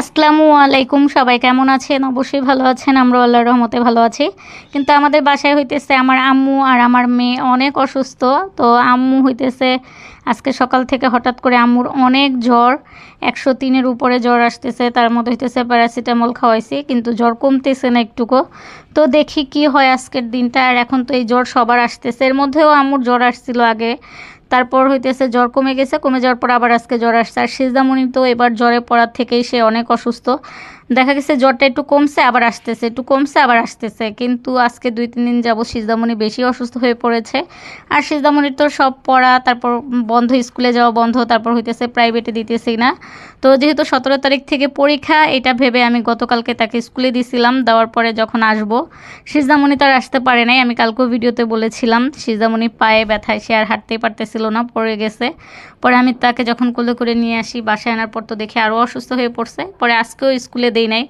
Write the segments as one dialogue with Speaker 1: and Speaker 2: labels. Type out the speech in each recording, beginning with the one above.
Speaker 1: আসসালামু আলাইকুম, সবাই কেমন আছেন? অবশ্যই ভালো আছেন। আমরা আল্লাহর রহমতে ভালো আছি। কিন্তু আমাদের বাসায় হইতেছে আমার আম্মু আর আমার মেয়ে অনেক অসুস্থ। তো আম্মু হইতেছে আজকে সকাল থেকে হঠাৎ করে আম্মুর অনেক জ্বর, 103-এর উপরে জ্বর আসতেছে। তার মধ্যে হইতেছে প্যারাসিটামল খাওয়াইছি, কিন্তু জ্বর কমতেছে না একটুকু। তো দেখি কি হয় আজকের দিনটা। আর এখন তো এই জ্বর সবার আসতেছে, এর মধ্যেও আম্মুর জ্বর আসছিল আগে, তারপর হইতেছে জ্বর কমে গেছে, কমে যাওয়ার পর আবার আজকে জ্বর আসছে। আর সিজামণি তো এবার জ্বরে পড়ার থেকেই সে অনেক অসুস্থ। দেখা গেছে জ্বরটা একটু কমছে আবার আসতেছে, একটু কমছে আবার আসতেছে, কিন্তু আজকে 2-3 দিন যাবত সিজামণি বেশি অসুস্থ হয়ে পড়েছে। আর সিজামণির তো সব পড়া, তারপর বন্ধ, স্কুলে যাওয়া বন্ধ, তারপর হইতেছে প্রাইভেটে দিতেছি না। তো যেহেতু 17 তারিখ থেকে পরীক্ষা, এটা ভেবে আমি গতকালকে তাকে স্কুলে দিছিলাম। দেওয়ার পরে যখন আসবো, সিজামণি তো আর আসতে পারে নাই। আমি কালকেও ভিডিওতে বলেছিলাম সিজামণি পায়ে ব্যথায় সে আর হাঁটতেই পারতেছিল না, পড়ে গেছে। পরে আমি তাকে যখন কোলে করে নিয়ে আসি বাসায় আনার পর তো দেখে আরও অসুস্থ হয়ে পড়ছে। পরে আজকেও স্কুলে দেই নাই।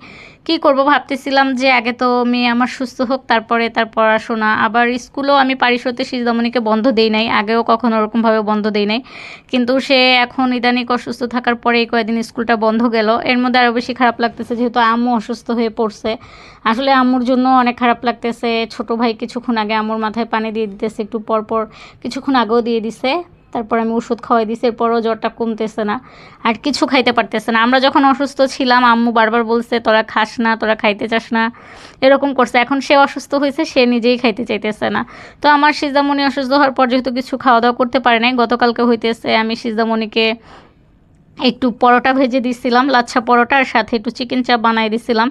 Speaker 1: কি করব ভাবতেছিলাম যে আগে তো মেয়ে আমার সুস্থ হোক, তারপরে তার পড়াশোনা। আবার স্কুলেও আমি পারিশতে সিজামণিকে বন্ধ দেই নাই, আগেও কখনো ওরকমভাবে বন্ধ দেই নাই। কিন্তু সে এখন ইদানিং অসুস্থ থাকার পরে এই কয়েকদিন স্কুলটা বন্ধ গেল। এর মধ্যে আরও বেশি খারাপ লাগতেছে যেহেতু আম্মু অসুস্থ হয়ে পড়ছে। আসলে আম্মুর জন্য অনেক খারাপ লাগতেছে। ছোট ভাই কিছুক্ষণ আগে আম্মুর মাথায় পানি দিয়ে দিতেছে, একটু পরপর কিছুক্ষণ আগেও দিয়ে দিছে। তারপর আমি ওষুধ খাওয়াই দিছি, এরপরও জ্বরটা কমতেছে না, আর কিছু খাইতে পারতেছে না। আমরা যখন অসুস্থ ছিলাম আম্মু বারবার বলছে তোরা খাস না, তোরা খাইতে চাস না, এরকম করছে। এখন সে অসুস্থ হয়েছে, সে নিজেই খাইতে চাইতেছে না। তো আমার সিজামণি অসুস্থ হওয়ার পর যেহেতু কিছু খাওয়া দাওয়া করতে পারে নাই, গতকালকে হইতেছে আমি সিজামণিকে একটু পরোটা ভেজে দিছিলাম, লাচ্ছা পরোটা, আর সাথে একটু চিকেন চাপ বানাই দিছিলাম।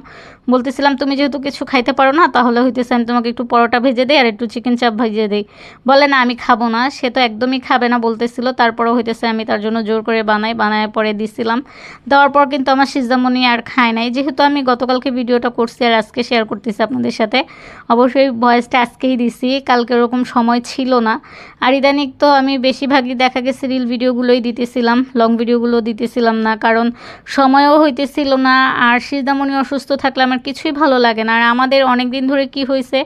Speaker 1: বলতেছিলাম তুমি যেহেতু কিছু খাইতে পারো না, তাহলে হইতেছে আমি তোমাকে একটু পরোটা ভেজে দিই আর একটু চিকেন চাপ ভেজে দিই। বলে না আমি খাবো না, সে তো একদমই খাবে না বলতেছিল। তারপরও হইতেছে আমি তার জন্য জোর করে বানায় পরে দিছিলাম। দেওয়ার পর কিন্তু আমার সিজামণি আর খায় নাই। যেহেতু আমি গতকালকে ভিডিওটা করছি আর আজকে শেয়ার করতেছি আপনাদের সাথে, অবশ্যই ভয়েসটা আজকেই দিছি, কালকে ওরকম সময় ছিল না। আর ইদানিং তো আমি বেশিরভাগই দেখা গেছে রিল ভিডিওগুলোই দিতেছিলাম, লং ভিডিওগুলো দিতেছিলাম না, কারণ সময়ও হইতেছিল না। আর সিজামণি অসুস্থ থাকলে আমার কিছুই ভালো লাগে না। আর আমাদের অনেক দিন ধরে কি হয়েছে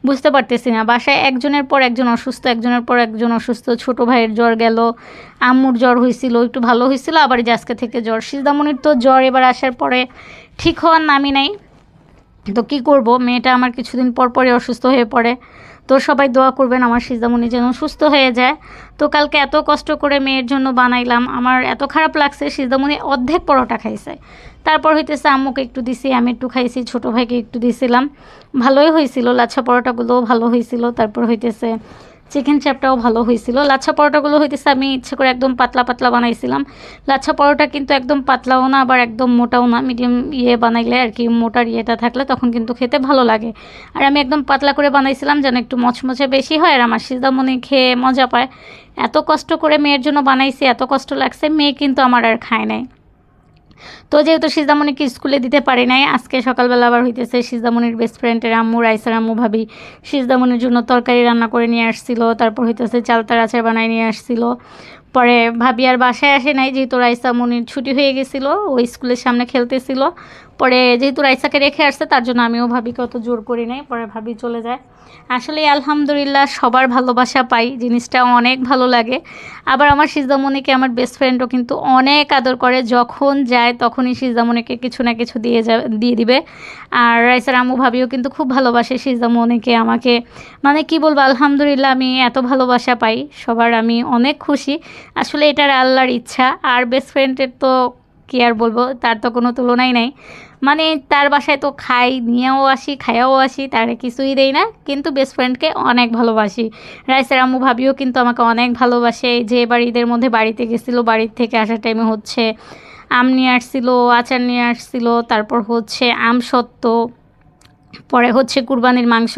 Speaker 1: বুঝতে পারতেছি না, বাসায় একজনের পর একজন অসুস্থ, একজনের পর একজন অসুস্থ। ছোট ভাইয়ের জ্বর গেল, আম্মুর জ্বর হয়েছিল, একটু ভালো হয়েছিল, আবার যে আজকে থেকে জ্বর। সিজামণির তো জ্বর এবার আসার পরে ঠিক হওয়ার নামই নাই। তো কী করব, মেয়েটা আমার কিছুদিন পর পরই অসুস্থ হয়ে পড়ে। তো সবাই দোয়া করবেন আমার সিজামণি যেন সুস্থ হয়ে যায়। তো কালকে এত কষ্ট করে মেয়ের জন্য বানাইলাম, আমার এত খারাপ লাগছে। সিজামণি অর্ধেক পরোটা খাইছে, তারপর হইতেছে আম্মুকে একটু দিছি, আমি একটু খাইছি, ছোটো ভাইকে একটু দিছিলাম। ভালোই হয়েছিল, লাচ্ছা পরোটাগুলোও ভালো হয়েছিল। তারপর হইতেছে চিকেন চাপটাও ভালো হয়েছিল। লাচ্ছা পরোটাগুলো হইতেছে আমি ইচ্ছে করে একদম পাতলা পাতলা বানাইছিলাম। লাচ্ছা পরোটা কিন্তু একদম পাতলাও না আবার একদম মোটাও না, মিডিয়াম বানাইলে আর কি, মোটার থাকলে তখন কিন্তু খেতে ভালো লাগে। আর আমি একদম পাতলা করে বানাইছিলাম যেন একটু মচমচে বেশি হয় আর আমার সিজামণি খেয়ে মজা পায়। এত কষ্ট করে মেয়ের জন্য বানাইছি, এত কষ্ট লাগছে, মেয়ে কিন্তু আমার আর খায় নাই। তো যেহেতু সিজামণিকে স্কুলে দিতে পারি নাই, আজকে সকালবেলা আবার হইতেছে সিজামণির বেস্ট ফ্রেন্ডের আম্মু, রাইসার আম্মু ভাবি সিজামণির জন্য তরকারি রান্না করে নিয়ে আসছিল। তারপর হইতেছে চালতার আচার বানায় নিয়ে আসছিল। পরে ভাবি আর বাসায় আসে নাই, যেহেতু রাইসা মনির ছুটি হয়ে গেছিলো, ওই স্কুলের সামনে খেলতেছিল। পরে যেহেতু রাইসাকে রেখে আসছে তার জন্য আমিও ভাবিকে অত জোর করি নাই, পরে ভাবি চলে যায়। আসলে আলহামদুলিল্লাহ সবার ভালোবাসা পাই, জিনিসটা অনেক ভালো লাগে। আবার আমার সিজামণিকে আমার বেস্ট ফ্রেন্ডও কিন্তু অনেক আদর করে, যখন যায় তখনই সিজামণিকে কিছু না কিছু দিয়ে দিবে। আর রাইসার আম্মু ভাবিও কিন্তু খুব ভালোবাসে সিজামণিকে, আমাকে, মানে কি বলবো, আলহামদুলিল্লাহ আমি এত ভালোবাসা পাই সবার, আমি অনেক খুশি। আসলে এটার আল্লাহর ইচ্ছা। আর বেস্ট ফ্রেন্ডের তো কি আর বলবো, তার তো কোনো তুলনাই নাই। মানে তার বাসায় তো নিয়েও আসি, খাইয়াও আসি, তারে কিছুই দেই না, কিন্তু বেস্ট ফ্রেন্ডকে অনেক ভালোবাসি। রাইসার আম্মু ভাবিও কিন্তু আমাকে অনেক ভালোবাসে। যে এবার ঈদের মধ্যে বাড়িতে গেছিলো, বাড়ির থেকে আসার টাইমে হচ্ছে আম নিয়ে আসছিলো, আচার নিয়ে আসছিলো, তারপর হচ্ছে আমসত্ত্ব, পরে হচ্ছে কুরবানির মাংস,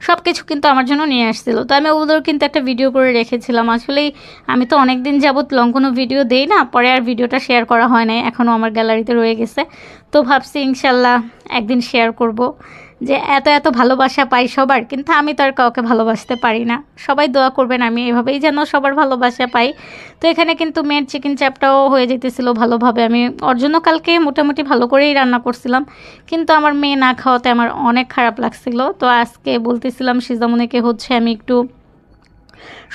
Speaker 1: সব কিছু কিন্তু আমার জন্য নিয়ে আসছিল। তো আমি ওগুলোর কিন্তু একটা ভিডিও করে রেখেছিলাম। আসলেই আমি তো অনেক দিন যাবত লং কোনো ভিডিও দেই না, পরে আর ভিডিওটা শেয়ার করা হয় নাই, এখনও আমার গ্যালারিতে রয়ে গেছে। তো ভাবছি ইনশাল্লাহ একদিন শেয়ার করব, যে এত এত ভালোবাসা পাই সবার, কিন্তু আমি তো আর কাউকে ভালোবাসতে পারি না। সবাই দোয়া করবেন আমি এভাবেই যেন সবার ভালোবাসা পাই। তো এখানে কিন্তু মেয়ের চিকেন চাপটাও হয়ে যেতেছিল ভালোভাবে। আমি ওর জন্য কালকে মোটামুটি ভালো করেই রান্না করছিলাম, কিন্তু আমার মেয়ে না খাওয়াতে আমার অনেক খারাপ লাগছিল। তো আজকে বলতেছিলাম সিজামণিকে হচ্ছে আমি একটু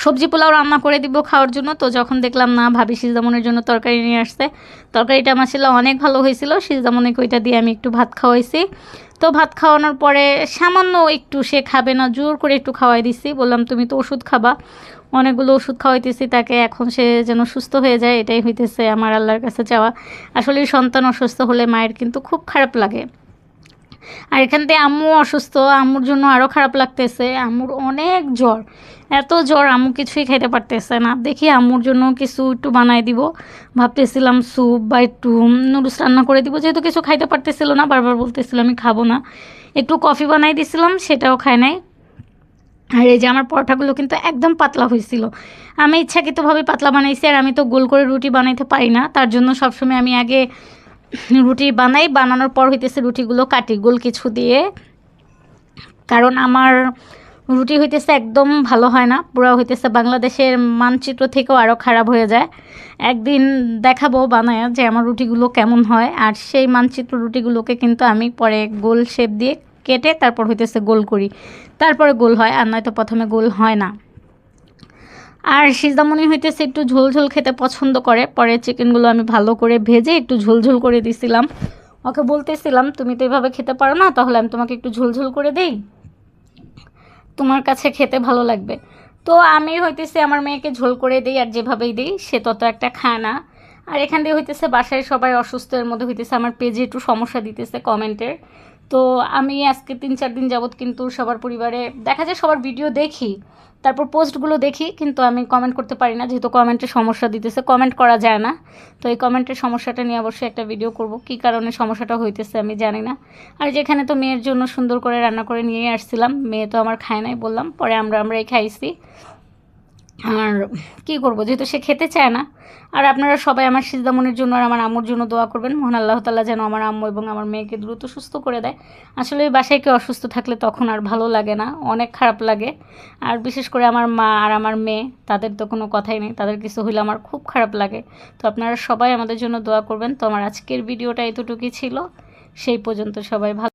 Speaker 1: সবজি পোলাও রান্না করে দিব খাওয়ার জন্য। তো যখন দেখলাম না ভাবি সিজদামনের জন্য তরকারি নিয়ে আসছে, তরকারিটা মাশাআল্লাহ অনেক ভালো হয়েছিল। সিজদামনিকে ওইটা দিয়ে আমি একটু ভাত খাওয়াইছি। তো ভাত খাওয়ানোর পরে সামান্য একটু, সে খাবে না, জোর করে একটু খাওয়াই দিচ্ছি, বললাম তুমি তো ওষুধ খাবা। অনেকগুলো ওষুধ খাওয়াইতেছি তাকে, এখন সে যেন সুস্থ হয়ে যায়, এটাই হইতেছে আমার আল্লাহর কাছে চাওয়া। আসলে সন্তান অসুস্থ হলে মায়ের কিন্তু খুব খারাপ লাগে। আর এখান থেকে আম্মু অসুস্থ, আম্মুর জন্য আরও খারাপ লাগতেছে। আম্মুর অনেক জ্বর, এত জ্বর আম্মু কিছুই খেতে পারতেছে না। দেখি আম্মুর জন্য কিছু একটু বানাই দিব, ভাবতেছিলাম স্যুপ বা একটু নুডলস রান্না করে দিব, যেহেতু কিছু খাইতে পারতেছিল না, বারবার বলতেছিল আমি খাবো না। একটু কফি বানাই দিছিলাম, সেটাও খায় নাই। আর এই যে আমার পরোটাগুলো কিন্তু একদম পাতলা হয়েছিল, আমি ইচ্ছাকৃতভাবে পাতলা বানাইছি। আর আমি তো গোল করে রুটি বানাইতে পারি না, তার জন্য সবসময় আমি আগে রুটি বানাই, বানানোর পর হইতেছে রুটিগুলো কাটি গোল কিছু দিয়ে। কারণ আমার রুটি হইতেছে একদম ভালো হয় না, পুরো হইতেছে বাংলাদেশের মানচিত্র থেকেও আরও খারাপ হয়ে যায়। একদিন দেখাবো বানায় যে আমার রুটিগুলো কেমন হয়। আর সেই মানচিত্র রুটিগুলোকে কিন্তু আমি পরে গোল শেপ দিয়ে কেটে তারপর হইতেছে গোল করি, তারপরে গোল হয়, আর নয়তো প্রথমে গোল হয় না। আর সিজদামণি হইতেছে একটু ঝোল ঝোল খেতে পছন্দ করে, পরে চিকেনগুলো আমি ভালো করে ভেজে একটু ঝোল ঝোল করে দিছিলাম। ওকে বলতেছিলাম তুমি তো এভাবে খেতে পারো না, তাহলে আমি তোমাকে একটু ঝোল ঝোল করে দেই, তোমার কাছে খেতে ভালো লাগবে। তো আমি হইতেছে আমার মেয়েকে ঝোল করে দিই, আর যেভাবেই দিই সে তত একটা খায় না। আর এখান দিয়ে হইতেছে বাসায় সবাই অসুস্থ, এর মধ্যে হইতেছে আমার পেজে একটু সমস্যা দিতেছে কমেন্টের। তো আমি আজকে 3-4 দিন যাবৎ কিন্তু সবার পরিবারে দেখা যায় সবার ভিডিও দেখি, তারপর পোস্টগুলো দেখি, কিন্তু আমি কমেন্ট করতে পারি না, যেহেতু কমেন্টের সমস্যা দিতেছে, কমেন্ট করা যায় না। তো এই কমেন্টের সমস্যাটা নিয়ে অবশ্যই একটা ভিডিও করব, কী কারণে সমস্যাটা হইতেছে আমি জানি না। আর যেখানে তো মেয়ের জন্য সুন্দর করে রান্না করে নিয়ে আসছিলাম, মেয়ে তো আমার খায় নাই বললাম, পরে আমরাই খাইছি। আর কি করব, যেহেতু সে খেতে চায় না। আর আপনারা সবাই আমার সিজদামনির জন্য আর আমার আম্মুর জন্য দোয়া করবেন, মহান আল্লাহ তাআলা যেন আমার আম্মু এবং আমার মেয়েকে দ্রুত সুস্থ করে দেয়। আসলে ওই বাসায় কেউ অসুস্থ থাকলে তখন আর ভালো লাগে না, অনেক খারাপ লাগে। আর বিশেষ করে আমার মা আর আমার মেয়ে, তাদের তো কোনো কথাই নেই, তাদের কিছু হইলে আমার খুব খারাপ লাগে। তো আপনারা সবাই আমাদের জন্য দোয়া করবেন। তো আমার আজকের ভিডিওটা এতটুকুই ছিল, সেই পর্যন্ত সবাই ভালো